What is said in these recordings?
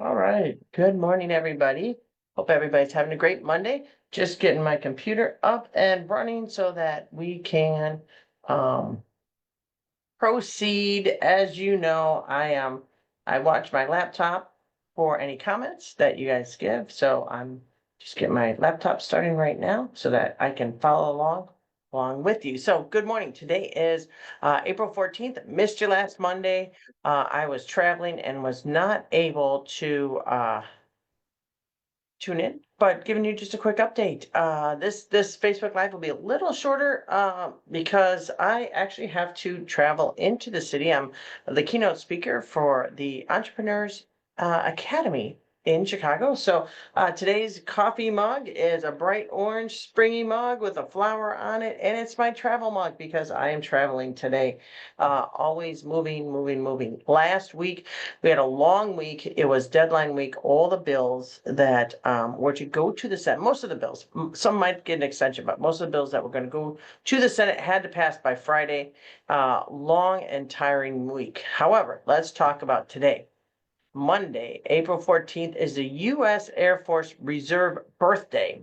All right. Good morning, everybody. Hope everybody's having a great Monday. Just getting my computer up and running so that we can um, proceed. As you know, I watch my laptop for any comments that you guys give. So I'm just getting my laptop starting right now so that I can follow along with you. So good morning. Today is April 14th. Missed you last Monday. I was traveling and was not able to tune in, but giving you just a quick update. This Facebook Live will be a little shorter because I actually have to travel into the city. I'm the keynote speaker for the Entrepreneurs Academy in Chicago. So today's coffee mug is a bright orange springy mug with a flower on it, and it's my travel mug because I am traveling today. Always moving, moving, moving. Last week we had a long week. It was deadline week. All the bills that were to go to the Senate, most of the bills, some might get an extension, but most of the bills that were going to go to the Senate had to pass by Friday. Long and tiring week. However, let's talk about today. Monday, April 14th, is the U.S. Air Force Reserve birthday.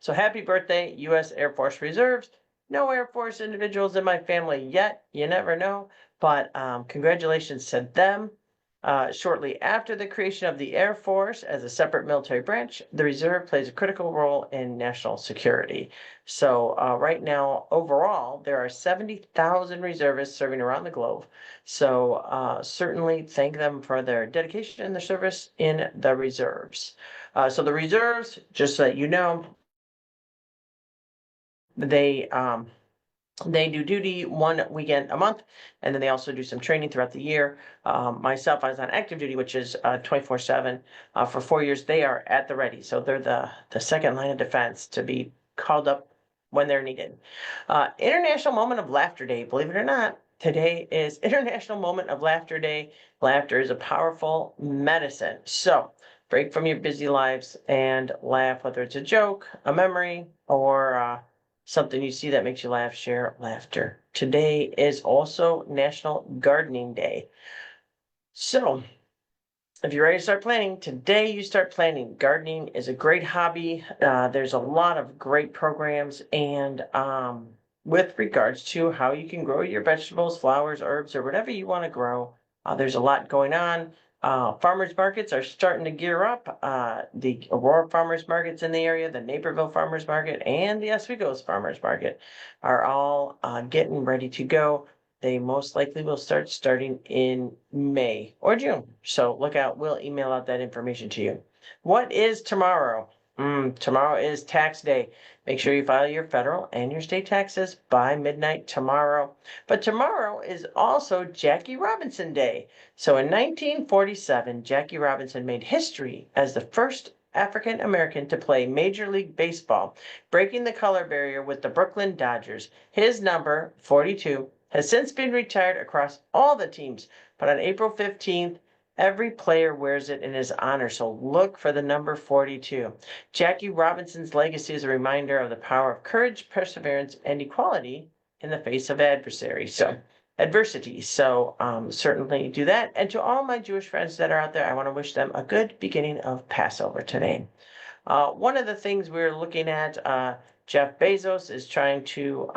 So happy birthday, U.S. Air Force Reserves. No Air Force individuals in my family yet. You never know. But congratulations to them. Shortly after the creation of the Air Force as a separate military branch, the Reserve plays a critical role in national security. So right now, overall, there are 70,000 reservists serving around the globe. So certainly thank them for their dedication and their service in the reserves. So the reserves, just so that you know, they they do duty one weekend a month, and then they also do some training throughout the year. Myself, I was on active duty, which is 24/7 for 4 years. They are at the ready, so they're the second line of defense to be called up when they're needed. International Moment of Laughter Day. Believe it or not, today is International Moment of Laughter Day. Laughter is a powerful medicine. So break from your busy lives and laugh, whether it's a joke, a memory, or something you see that makes you laugh, share laughter. Today is also National Gardening Day. So, if you're ready to start planning, today you start planning. Gardening is a great hobby. There's a lot of great programs, and with regards to how you can grow your vegetables, flowers, herbs, or whatever you want to grow, there's a lot going on. Farmers markets are starting to gear up. The Aurora Farmers Markets in the area, the Naperville Farmers Market, and the Oswego's Farmers Market are all getting ready to go. They most likely will start starting in May or June. So look out. We'll email out that information to you. What is tomorrow? Tomorrow is tax day. Make sure you file your federal and your state taxes by midnight tomorrow. But tomorrow is also Jackie Robinson Day. So in 1947, Jackie Robinson made history as the first African American to play Major League Baseball, breaking the color barrier with the Brooklyn Dodgers. His number, 42, has since been retired across all the teams, but on April 15th, every player wears it in his honor, so look for the number 42. Jackie Robinson's legacy is a reminder of the power of courage, perseverance, and equality in the face of adversity. So certainly do that. And to all my Jewish friends that are out there, I want to wish them a good beginning of Passover today. One of the things we're looking at, Jeff Bezos is trying to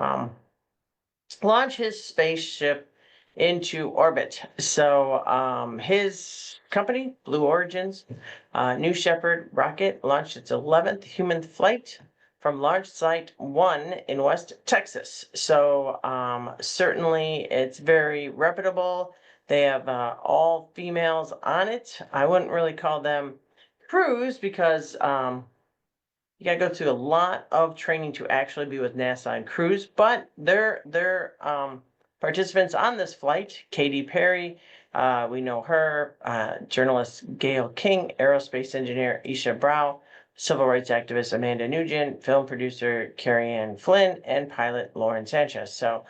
launch his spaceship into orbit. So his company, Blue Origin's New Shepard rocket launched its 11th human flight from Launch Site 1 in West Texas. So certainly it's very reputable. They have all females on it. I wouldn't really call them crews because you gotta go through a lot of training to actually be with NASA and crews, but they're participants on this flight. Katy Perry, we know her, journalist Gail King, aerospace engineer Isha Brow, civil rights activist Amanda Nugent, film producer Carrie Ann Flynn, and pilot Lauren Sanchez. So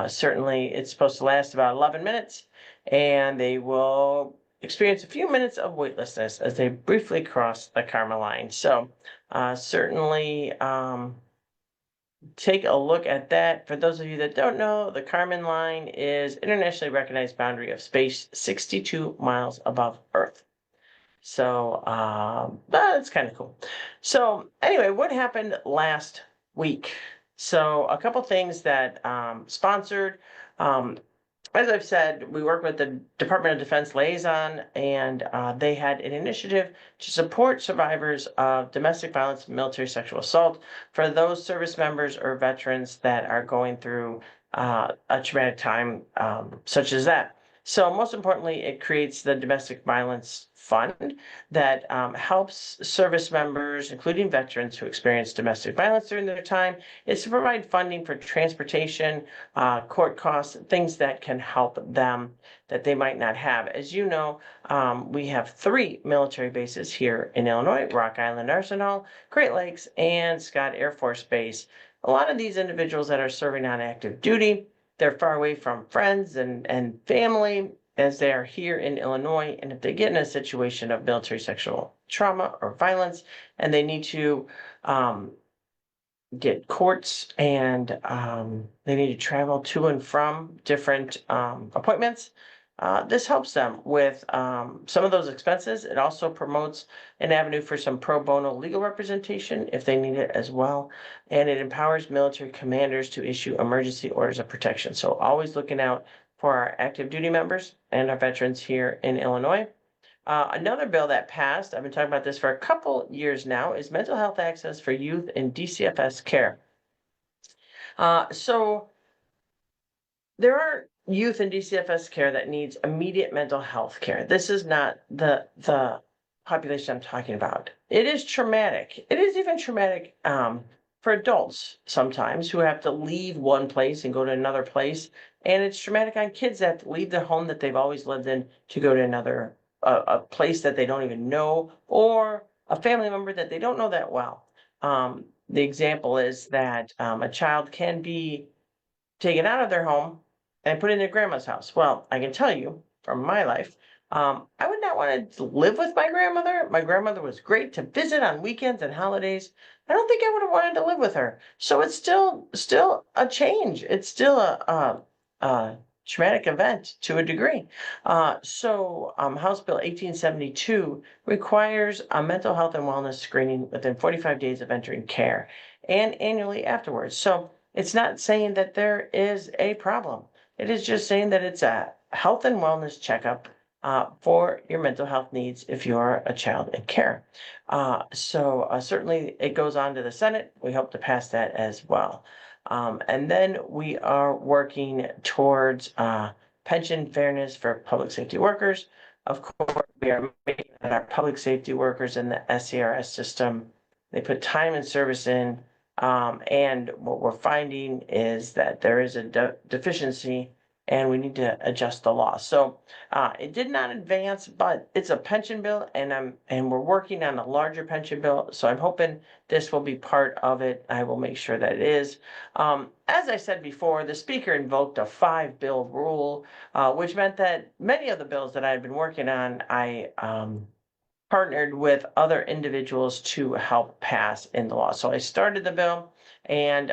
certainly it's supposed to last about 11 minutes, and they will experience a few minutes of weightlessness as they briefly cross the Karma line. So certainly take a look at that. For those of you that don't know, the Kármán line is internationally recognized boundary of space 62 miles above Earth. So that's kind of cool. So anyway, what happened last week? So a couple things that sponsored. Um, as I've said, we work with the Department of Defense liaison, and they had an initiative to support survivors of domestic violence and military sexual assault for those service members or veterans that are going through a traumatic time such as that. So most importantly, it creates the Domestic Violence Fund that helps service members, including veterans who experience domestic violence during their time, is to provide funding for transportation, court costs, things that can help them that they might not have. As you know, we have 3 military bases here in Illinois: Rock Island Arsenal, Great Lakes, and Scott Air Force Base. A lot of these individuals that are serving on active duty, they're far away from friends and family as they are here in Illinois. And if they get in a situation of military sexual trauma or violence and they need to get courts and they need to travel to and from different appointments, this helps them with some of those expenses. It also promotes an avenue for some pro bono legal representation if they need it as well. And it empowers military commanders to issue emergency orders of protection. So always looking out for our active duty members and our veterans here in Illinois. Another bill that passed, I've been talking about this for a couple years now, is mental health access for youth in DCFS care. So there are youth in DCFS care that needs immediate mental health care. This is not the population I'm talking about. It is traumatic. It is even traumatic for adults sometimes who have to leave one place and go to another place. And it's traumatic on kids that have to leave the home that they've always lived in to go to another a place that they don't even know, or a family member that they don't know that well. The example is that a child can be taken out of their home and put in their grandma's house. Well, I can tell you from my life, I would not want to live with my grandmother. My grandmother was great to visit on weekends and holidays. I don't think I would have wanted to live with her. So it's still a change. It's still a traumatic event to a degree. House Bill 1872 requires a mental health and wellness screening within 45 days of entering care and annually afterwards. So it's not saying that there is a problem. It is just saying that it's a health and wellness checkup for your mental health needs if you're a child in care. Certainly it goes on to the Senate. We hope to pass that as well. And then we are working towards pension fairness for public safety workers. Of course, we are making that our public safety workers in the SCRS system, they put time and service in, and what we're finding is that there is a deficiency and we need to adjust the law. So it did not advance, but it's a pension bill, and we're working on a larger pension bill. So I'm hoping this will be part of it. I will make sure that it is. As I said before, the speaker invoked a 5-bill rule, which meant that many of the bills that I had been working on, I partnered with other individuals to help pass in the law. So I started the bill, and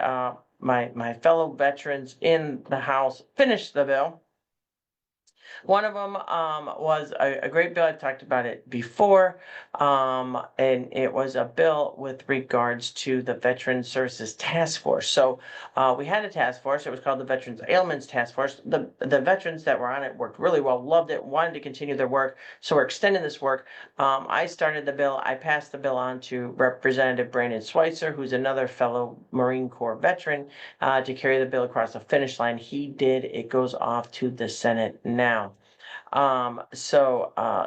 my fellow veterans in the House finished the bill. One of them was a great bill. I've talked about it before, and it was a bill with regards to the Veterans Services Task Force. So we had a task force. It was called the Veterans Ailments Task Force. The veterans that were on it worked really well, loved it, wanted to continue their work. So we're extending this work. I started the bill. I passed the bill on to Representative Brandon Schweitzer, who's another fellow Marine Corps veteran, to carry the bill across the finish line. He did. It goes off to the Senate now.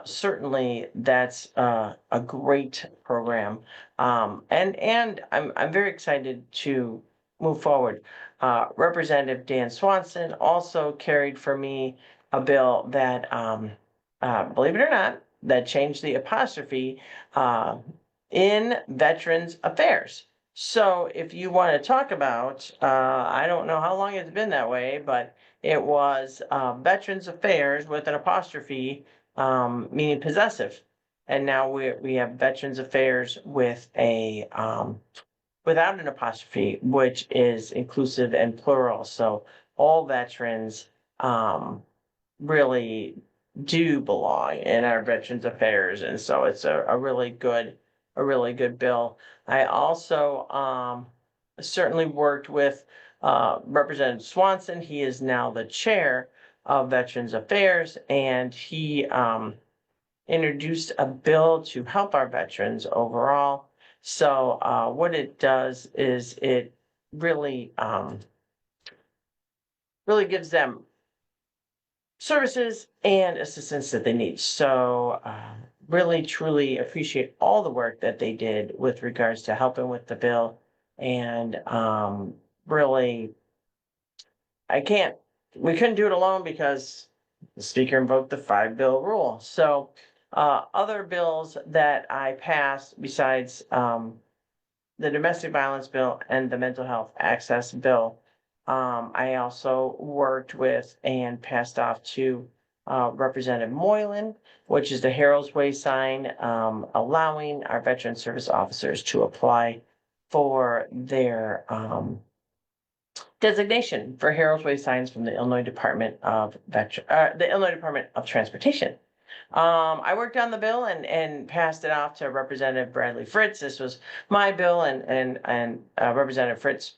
Certainly that's a great program. And I'm very excited to move forward. Representative Dan Swanson also carried for me a bill that, believe it or not, that changed the apostrophe in Veterans Affairs. So if you want to talk about, I don't know how long it's been that way, but it was Veterans Affairs with an apostrophe, meaning possessive. And now we have Veterans Affairs with a without an apostrophe, which is inclusive and plural. So all veterans really do belong in our Veterans Affairs, and so it's a really good bill. I also certainly worked with Representative Swanson. He is now the chair of Veterans Affairs, and he introduced a bill to help our veterans overall. So what it does is it really really gives them services and assistance that they need. So really truly appreciate all the work that they did with regards to helping with the bill. And really, we couldn't do it alone because the speaker invoked the 5-bill rule. So other bills that I passed besides the domestic violence bill and the mental health access bill, I also worked with and passed off to Representative Moylan, which is the Harold's Way sign, allowing our veteran service officers to apply for their designation for Harold's Way signs from the Illinois Department of the Illinois Department of Transportation. I worked on the bill and passed it off to Representative Bradley Fritz. This was my bill, and Representative Fritz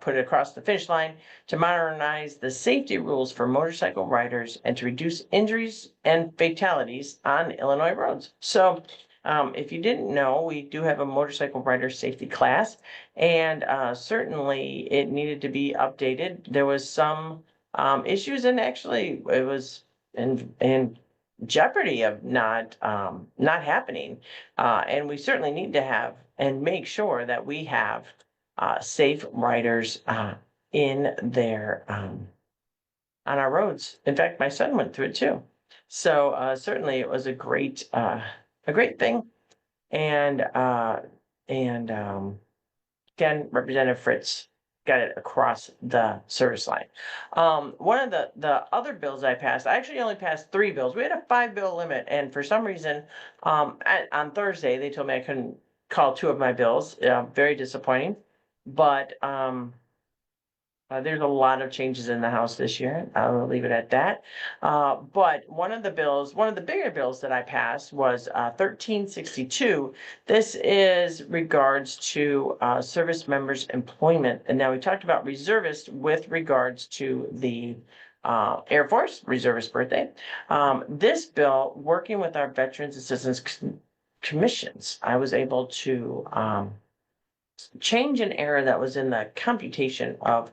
put it across the finish line to modernize the safety rules for motorcycle riders and to reduce injuries and fatalities on Illinois roads. So if you didn't know, we do have a motorcycle rider safety class, and certainly it needed to be updated. There was some issues, and actually it was in jeopardy of not happening. And we certainly need to have and make sure that we have safe riders in there on our roads. In fact, my son went through it too. So certainly it was a great thing. And again, Representative Fritz got it across the service line. One of the other bills I passed, I actually only passed 3 bills. We had a 5-bill limit, and for some reason, on Thursday, they told me I couldn't call 2 of my bills. Very disappointing. But there's a lot of changes in the House this year. I'll leave it at that. But one of the bigger bills that I passed was 1362. This is regards to service members' employment. And now we talked about reservists with regards to the Air Force reservist birthday. This bill, working with our Veterans Assistance Commissions, I was able to change an error that was in the computation of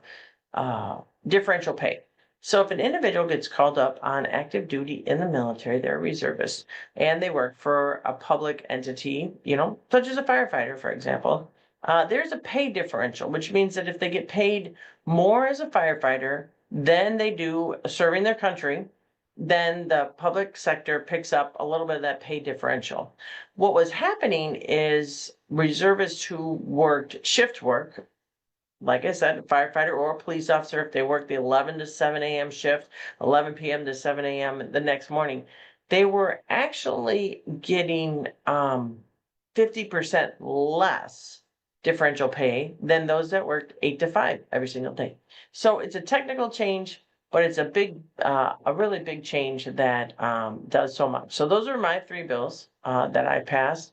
differential pay. So if an individual gets called up on active duty in the military, they're a reservist, and they work for a public entity, such as a firefighter, for example, there's a pay differential, which means that if they get paid more as a firefighter than they do serving their country, then the public sector picks up a little bit of that pay differential. What was happening is reservists who worked shift work, like I said, a firefighter or a police officer, if they work the 11 to 7 a.m. shift, 11 p.m. to 7 a.m. the next morning, they were actually getting 50% less differential pay than those that worked 8 to 5 every single day. So it's a technical change, but it's a really big change that does so much. So those are my 3 bills that I passed.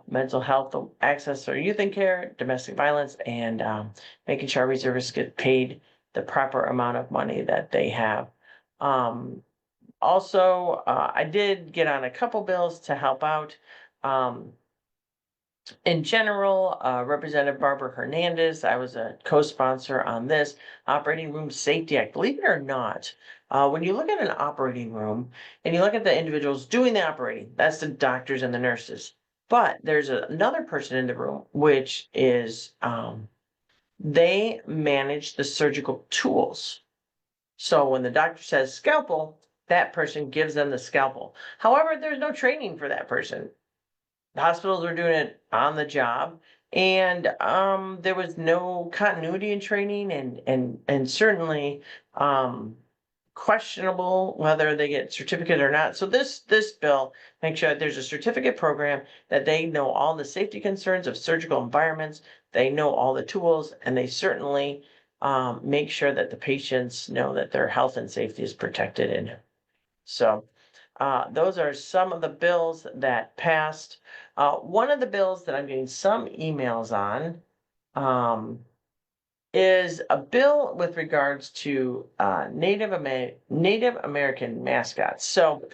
Mental health access or youth and care, domestic violence, and making sure reservists get paid the proper amount of money that they have. Also, I did get on a couple bills to help out. In general, Representative Barbara Hernandez, I was a co-sponsor on this Operating Room Safety Act. Believe it or not, when you look at an operating room and you look at the individuals doing the operating, that's the doctors and the nurses. But there's another person in the room, which is they manage the surgical tools. So when the doctor says scalpel, that person gives them the scalpel. However, there's no training for that person. The hospitals were doing it on the job, and there was no continuity in training, and certainly questionable whether they get certificate or not. So this bill makes sure that there's a certificate program, that they know all the safety concerns of surgical environments, they know all the tools, and they certainly make sure that the patients know that their health and safety is protected. And so Those are some of the bills that passed. One of the bills that I'm getting some emails on is a bill with regards to Native American mascots. So,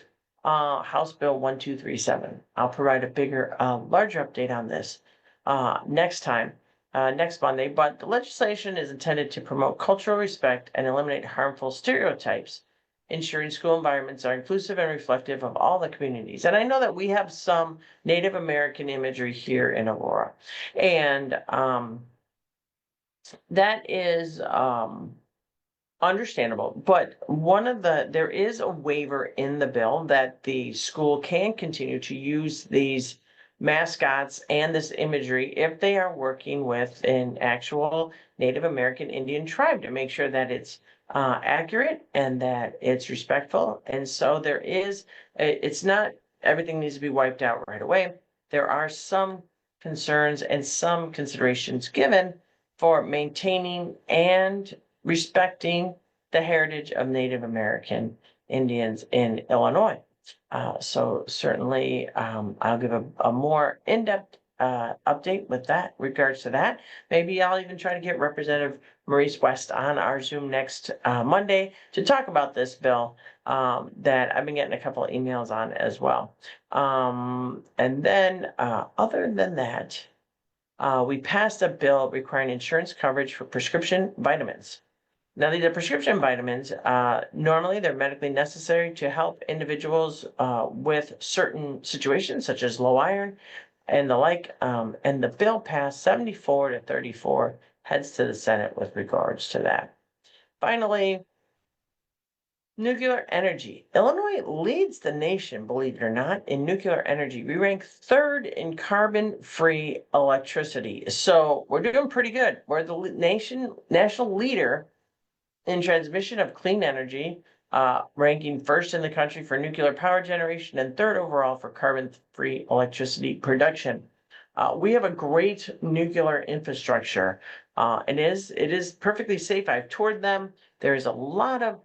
House Bill 1237. I'll provide a bigger, larger update on this next time, next Monday. But the legislation is intended to promote cultural respect and eliminate harmful stereotypes, ensuring school environments are inclusive and reflective of all the communities. And I know that we have some Native American imagery here in Aurora, and that is understandable, but there is a waiver in the bill that the school can continue to use these mascots and this imagery if they are working with an actual Native American Indian tribe to make sure that it's accurate and that it's respectful. And so it's not everything needs to be wiped out right away. There are some concerns and some considerations given for maintaining and respecting the heritage of Native American Indians in Illinois. So certainly, I'll give a more in-depth update with that regards to that. Maybe I'll even try to get Representative Maurice West on our Zoom next Monday to talk about this bill that I've been getting a couple of emails on as well. And then other than that, we passed a bill requiring insurance coverage for prescription vitamins. Now, these are prescription vitamins. Normally, they're medically necessary to help individuals with certain situations, such as low iron and the like. And the bill passed 74 to 34, heads to the Senate with regards to that. Finally, nuclear energy. Illinois leads the nation, believe it or not, in nuclear energy. We rank third in carbon-free electricity. So we're doing pretty good. We're the national leader in transmission of clean energy, ranking first in the country for nuclear power generation and third overall for carbon-free electricity production. We have a great nuclear infrastructure. It is perfectly safe. I've toured them. There's a lot of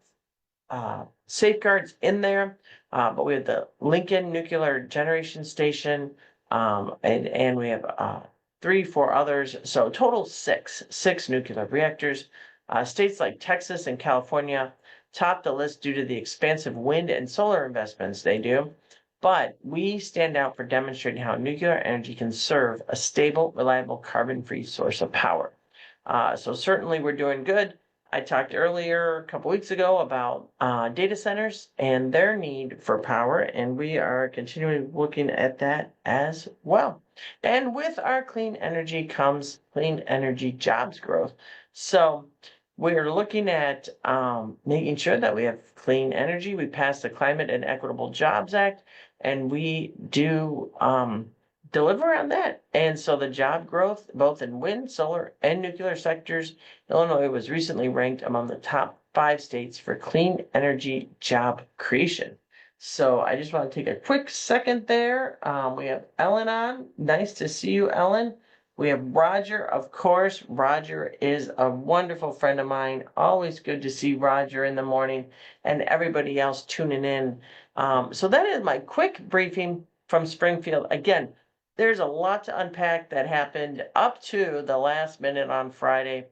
safeguards in there, but we have the Lincoln Nuclear Generation Station, and we have 3, 4 others. So total six nuclear reactors. States like Texas and California top the list due to the expansive wind and solar investments they do. But we stand out for demonstrating how nuclear energy can serve a stable, reliable, carbon-free source of power. So certainly we're doing good. I talked earlier, a couple weeks ago, about data centers and their need for power, and we are continuing looking at that as well. And with our clean energy comes clean energy jobs growth. So we're looking at making sure that we have clean energy. We passed the Climate and Equitable Jobs Act, and we do deliver on that. And so the job growth, both in wind, solar, and nuclear sectors, Illinois was recently ranked among the top 5 states for clean energy job creation. So I just want to take a quick second there. We have Ellen on. Nice to see you, Ellen. We have Roger, of course. Roger is a wonderful friend of mine. Always good to see Roger in the morning and everybody else tuning in. So that is my quick briefing from Springfield. Again, there's a lot to unpack that happened up to the last minute on Friday.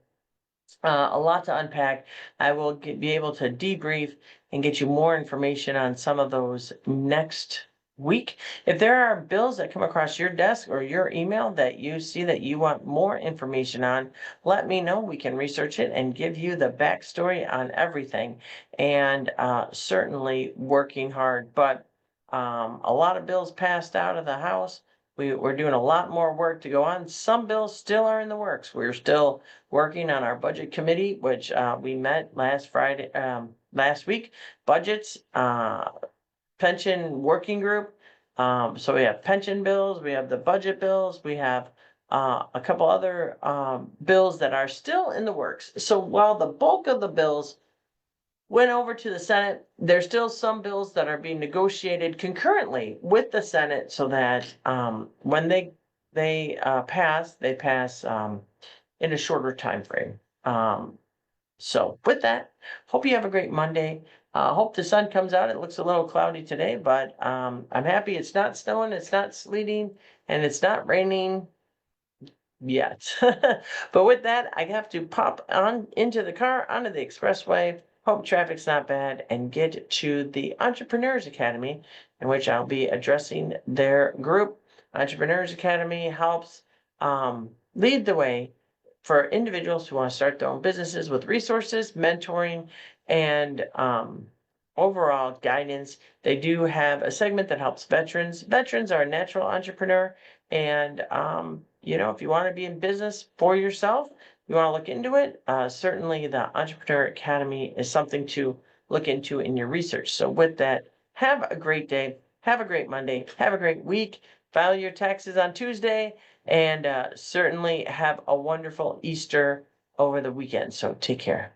A lot to unpack. I will be able to debrief and get you more information on some of those next week. If there are bills that come across your desk or your email that you see that you want more information on, let me know. We can research it and give you the backstory on everything. And certainly working hard. But a lot of bills passed out of the House. We're doing a lot more work to go on. Some bills still are in the works. We're still working on our budget committee, which we met last week. Budgets, pension working group. So we have pension bills, we have the budget bills, we have a couple other bills that are still in the works. So while the bulk of the bills went over to the Senate, there's still some bills that are being negotiated concurrently with the Senate so that when they pass in a shorter time frame. So with that, hope you have a great Monday. Hope the sun comes out. It looks a little cloudy today, but I'm happy it's not snowing, it's not sleeting, and it's not raining yet. But with that, I have to pop on into the car onto the expressway. Hope traffic's not bad, and get to the Entrepreneurs Academy, in which I'll be addressing their group. Entrepreneurs Academy helps lead the way for individuals who want to start their own businesses with resources, mentoring, and overall guidance. They do have a segment that helps veterans. Veterans are a natural entrepreneur, and if you want to be in business for yourself, you want to look into it. Certainly, the Entrepreneur Academy is something to look into in your research. So, with that, have a great day. Have a great Monday. Have a great week. File your taxes on Tuesday, and certainly have a wonderful Easter over the weekend. So, take care.